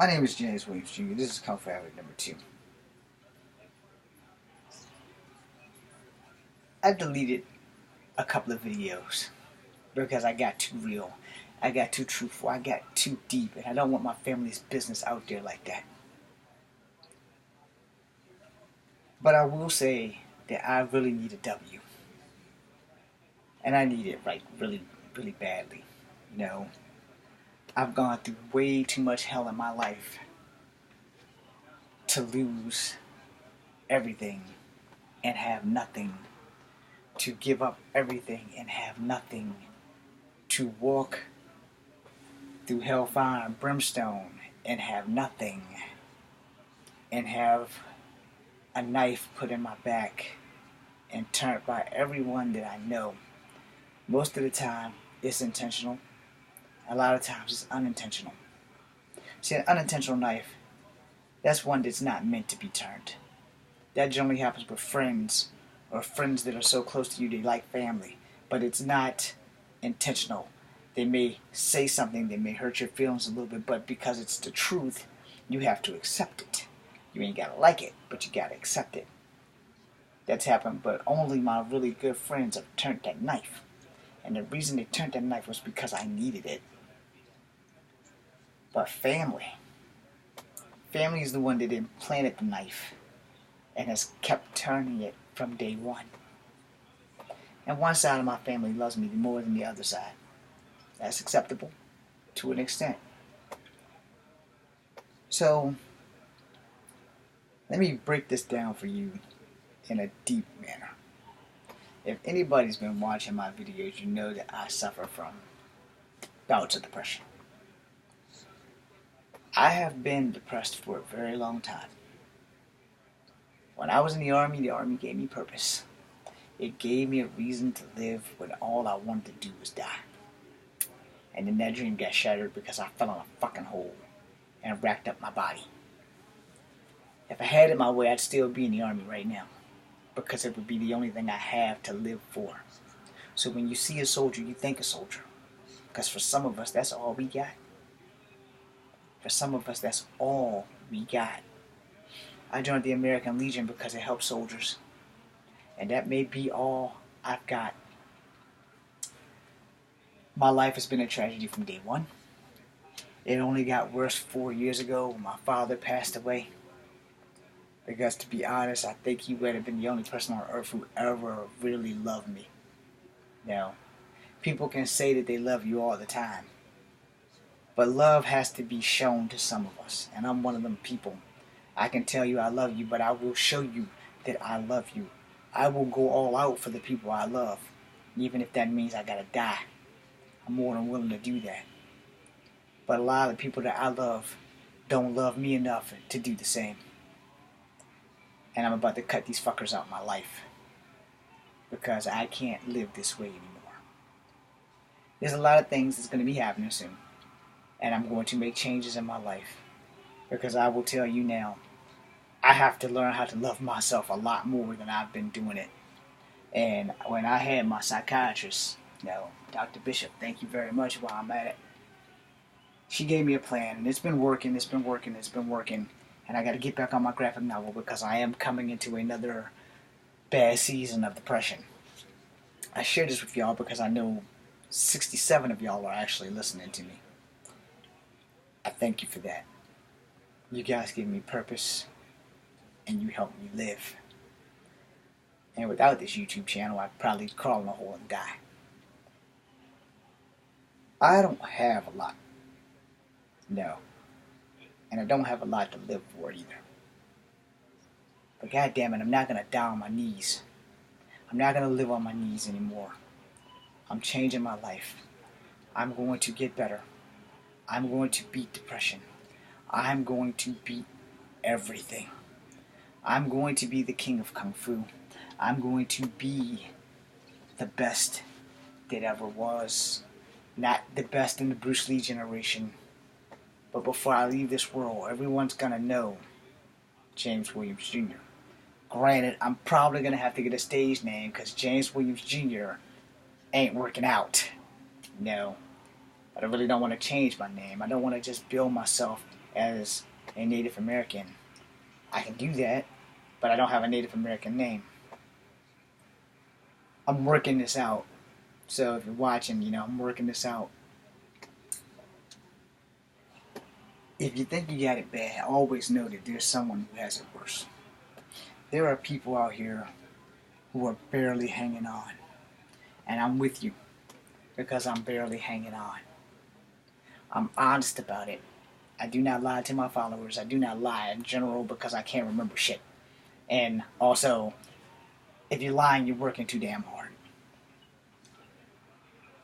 My name is James Williams Jr. This is Kung Fu Habit number 2. I deleted a couple of videos because I got too real. I got too truthful. I got too deep, and I don't want my family's business out there like that. But I will say that I really need a W. And I need it really, really badly. I've gone through way too much hell in my life to lose everything and have nothing, to give up everything and have nothing, to walk through hellfire and brimstone and have nothing, and have a knife put in my back and turned by everyone that I know. Most of the time it's intentional. A lot of times it's unintentional. See, an unintentional knife, that's one that's not meant to be turned. That generally happens with friends, or friends that are so close to you they like family, but it's not intentional. They may say something, they may hurt your feelings a little bit, but because it's the truth, you have to accept it. You ain't gotta like it, but you gotta accept it. That's happened, but only my really good friends have turned that knife. And the reason they turned that knife was because I needed it. But family is the one that implanted the knife and has kept turning it from day one. And one side of my family loves me more than the other side. That's acceptable to an extent. So, let me break this down for you in a deep manner. If anybody's been watching my videos, you know that I suffer from bouts of depression. I have been depressed for a very long time. When I was in the Army gave me purpose. It gave me a reason to live when all I wanted to do was die. And then that dream got shattered because I fell in a fucking hole and racked up my body. If I had it my way, I'd still be in the Army right now, because it would be the only thing I have to live for. So when you see a soldier, you think a soldier. Because for some of us, that's all we got. For some of us, that's all we got. I joined the American Legion because it helps soldiers. And that may be all I've got. My life has been a tragedy from day one. It only got worse 4 years ago when my father passed away. Because to be honest, I think he would have been the only person on earth who ever really loved me. Now, people can say that they love you all the time, but love has to be shown to some of us, and I'm one of them people. I can tell you I love you, but I will show you that I love you. I will go all out for the people I love, even if that means I gotta die. I'm more than willing to do that. But a lot of the people that I love don't love me enough to do the same. And I'm about to cut these fuckers out of my life, because I can't live this way anymore. There's a lot of things that's going to be happening soon, and I'm going to make changes in my life, because I will tell you now, I have to learn how to love myself a lot more than I've been doing it. And when I had my psychiatrist, Dr. Bishop, thank you very much while I'm at it, she gave me a plan, and it's been working. And I got to get back on my graphic novel because I am coming into another bad season of depression. I share this with y'all because I know 67 of y'all are actually listening to me. I thank you for that. You guys give me purpose, and you help me live. And without this YouTube channel, I'd probably crawl in a hole and die. I don't have a lot. No. And I don't have a lot to live for either. But goddammit, I'm not going to die on my knees. I'm not going to live on my knees anymore. I'm changing my life. I'm going to get better. I'm going to beat depression. I'm going to beat everything. I'm going to be the king of Kung Fu. I'm going to be the best that ever was. Not the best in the Bruce Lee generation. But before I leave this world, everyone's going to know James Williams Jr. Granted, I'm probably going to have to get a stage name because James Williams Jr. ain't working out. No. But I really don't want to change my name. I don't want to just bill myself as a Native American. I can do that, but I don't have a Native American name. I'm working this out. So if you're watching, I'm working this out. If you think you got it bad, always know that there's someone who has it worse. There are people out here who are barely hanging on. And I'm with you because I'm barely hanging on. I'm honest about it. I do not lie to my followers. I do not lie in general because I can't remember shit. And also, if you're lying, you're working too damn hard.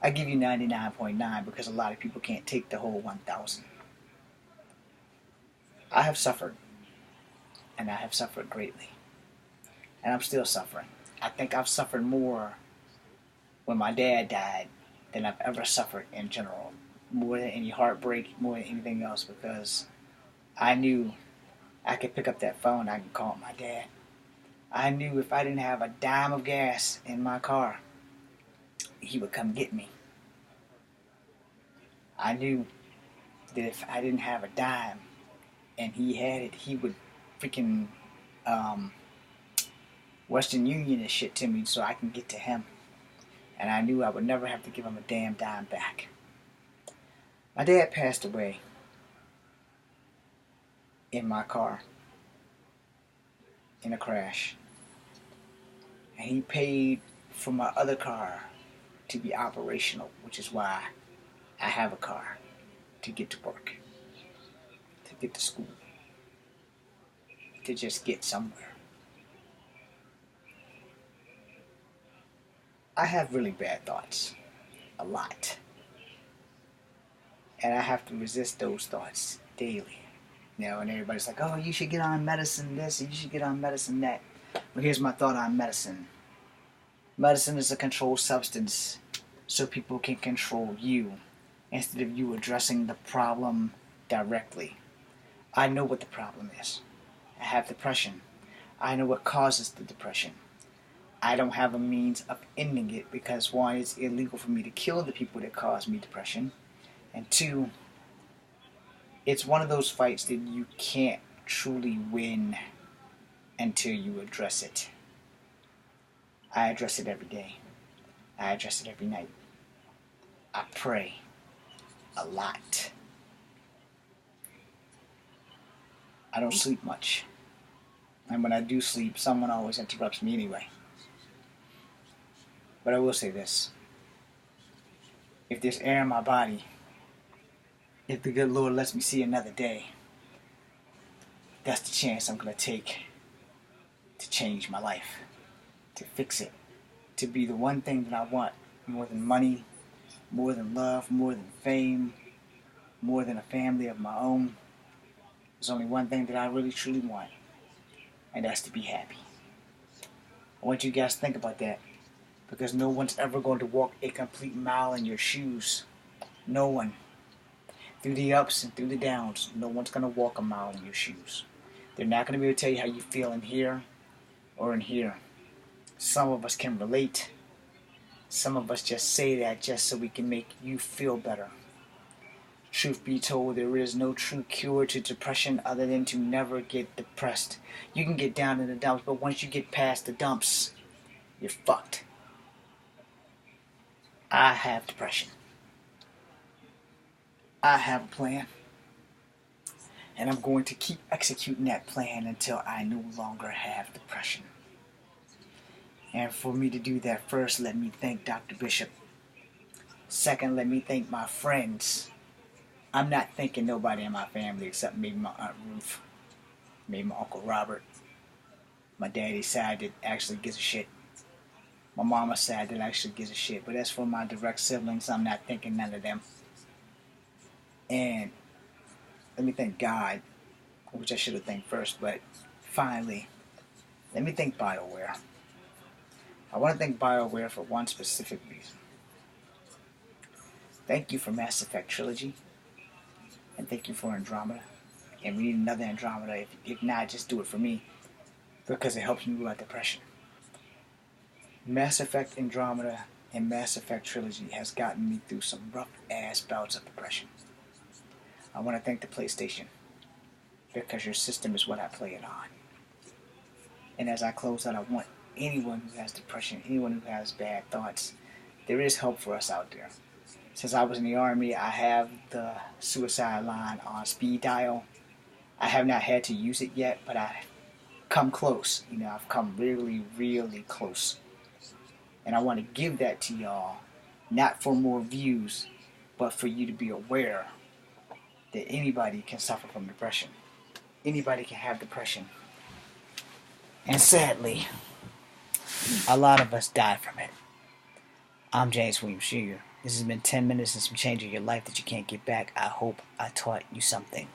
I give you 99.9 because a lot of people can't take the whole 1,000. I have suffered, and I have suffered greatly. And I'm still suffering. I think I've suffered more when my dad died than I've ever suffered in general. More than any heartbreak, more than anything else, because I knew I could pick up that phone, I could call my dad. I knew if I didn't have a dime of gas in my car, he would come get me. I knew that if I didn't have a dime and he had it, he would freaking Western Union and shit to me so I can get to him. And I knew I would never have to give him a damn dime back. My dad passed away in my car in a crash. And he paid for my other car to be operational, which is why I have a car to get to work, to get to school, to just get somewhere. I have really bad thoughts, a lot. And I have to resist those thoughts daily. And everybody's like, oh, you should get on medicine this, you should get on medicine that. But here's my thought on medicine. Medicine is a controlled substance so people can control you instead of you addressing the problem directly. I know what the problem is. I have depression. I know what causes the depression. I don't have a means of ending it because, one, it's illegal for me to kill the people that cause me depression. And two, it's one of those fights that you can't truly win until you address it. I address it every day. I address it every night. I pray a lot. I don't sleep much. And when I do sleep, someone always interrupts me anyway. But I will say this. If there's air in my body, if the good Lord lets me see another day, that's the chance I'm going to take to change my life, to fix it, to be the one thing that I want more than money, more than love, more than fame, more than a family of my own. There's only one thing that I really truly want, and that's to be happy. I want you guys to think about that, because no one's ever going to walk a complete mile in your shoes. No one. Through the ups and through the downs, no one's going to walk a mile in your shoes. They're not going to be able to tell you how you feel in here or in here. Some of us can relate. Some of us just say that just so we can make you feel better. Truth be told, there is no true cure to depression other than to never get depressed. You can get down in the dumps, but once you get past the dumps, you're fucked. I have depression. I have a plan. And I'm going to keep executing that plan until I no longer have depression. And for me to do that, first, let me thank Dr. Bishop. Second, let me thank my friends. I'm not thanking nobody in my family except maybe my Aunt Ruth, maybe my Uncle Robert, my daddy's side that actually gives a shit, my mama's side that actually gives a shit. But as for my direct siblings, I'm not thanking none of them. And let me thank God, which I should have thanked first, but finally, let me thank BioWare. I want to thank BioWare for one specific reason. Thank you for Mass Effect Trilogy, and thank you for Andromeda. And we need another Andromeda. If not, just do it for me, because it helps me with my depression. Mass Effect Andromeda and Mass Effect Trilogy has gotten me through some rough ass bouts of depression. I want to thank the PlayStation. because your system is what I play it on. And as I close out, I want anyone who has depression, anyone who has bad thoughts, there is hope for us out there. Since I was in the Army, I have the suicide line on speed dial. I have not had to use it yet, but I've come close. I've come really, really close. And I want to give that to y'all, not for more views, but for you to be aware that anybody can suffer from depression. Anybody can have depression. And sadly, a lot of us die from it. I'm James Williams Jr. This has been 10 minutes and some change in your life that you can't get back. I hope I taught you something.